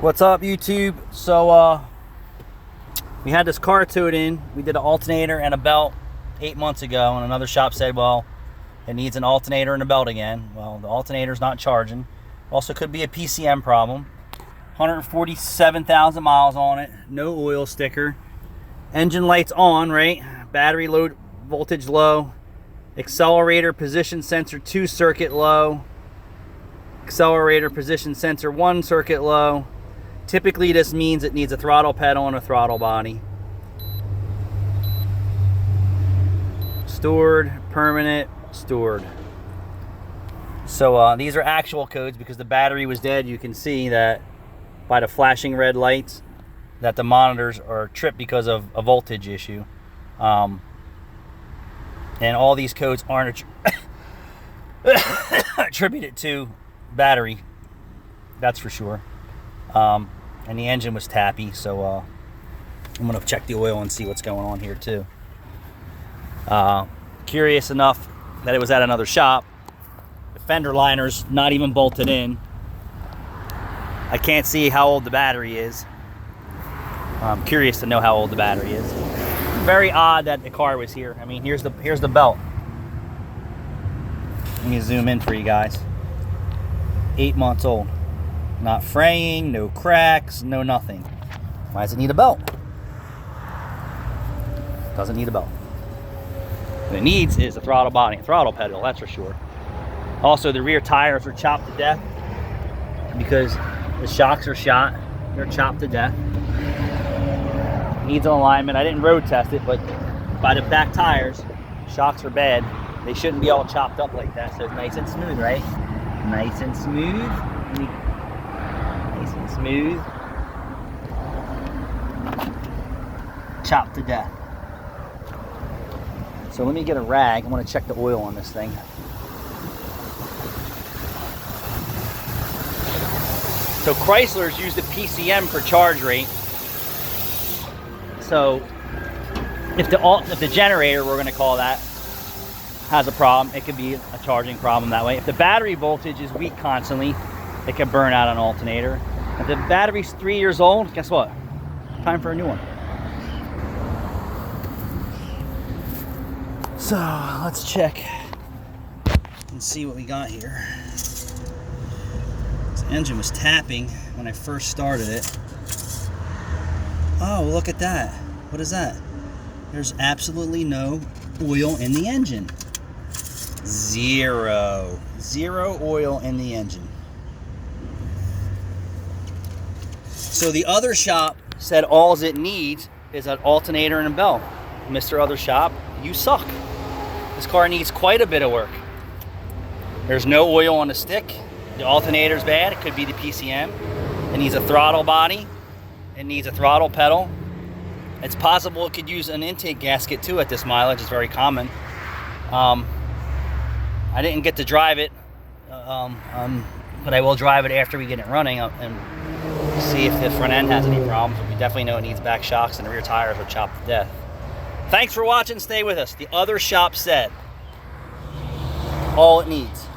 What's up, YouTube? So we had this car towed in. We did an alternator and a belt 8 months ago, and another shop said, well, it needs an alternator and a belt again. Well, the alternator's not charging. Also could be a PCM problem. 147,000 miles on it, no oil sticker. Engine lights on, right? Battery load voltage low. Accelerator position sensor 2 circuit low. Accelerator position sensor 1 circuit low. Typically this means it needs a throttle pedal and a throttle body. Stored, permanent, stored. So these are actual codes because the battery was dead. You can see that by the flashing red lights that the monitors are tripped because of a voltage issue. And all these codes aren't attributed to battery, that's for sure. And the engine was tappy, so I'm gonna check the oil and see what's going on here too. Curious enough that it was at another shop. The fender liner's not even bolted in. I can't see how old the battery is. I'm curious to know how old the battery is. Very odd that the car was here. I mean, here's the belt. Let me zoom in for you guys. 8 months old. Not fraying, no cracks, no nothing. Why does it need a belt? Doesn't need a belt. What it needs is a throttle body and throttle pedal, that's for sure. Also, the rear tires are chopped to death because the shocks are shot. They're chopped to death. Needs an alignment. I didn't road test it, but by the back tires, shocks are bad. They shouldn't be all chopped up like that, so it's nice and smooth, right? Nice and smooth. Nice and smooth. Chopped to death. So let me get a rag. I want to check the oil on this thing. So Chrysler's use the PCM for charge rate. So if the generator, we're going to call that, has a problem, it could be a charging problem that way. If the battery voltage is weak constantly, it can burn out an alternator. If the battery's 3 years old, guess what? Time for a new one. So let's check and see what we got here. This engine was tapping when I first started it. Oh, look at that. What is that? There's absolutely no oil in the engine. Zero oil in the engine. So the other shop said all it needs is an alternator and a belt. Mr. Other Shop, you suck. This car needs quite a bit of work. There's no oil on the stick. The alternator's bad. It could be the PCM. It needs a throttle body. It needs a throttle pedal. It's possible it could use an intake gasket too at this mileage. It's very common. I didn't get to drive it, but I will drive it after we get it running and see if the front end has any problems. We definitely know it needs back shocks and the rear tires are chopped to death. Thanks for watching. Stay with us. The Other Shop said all it needs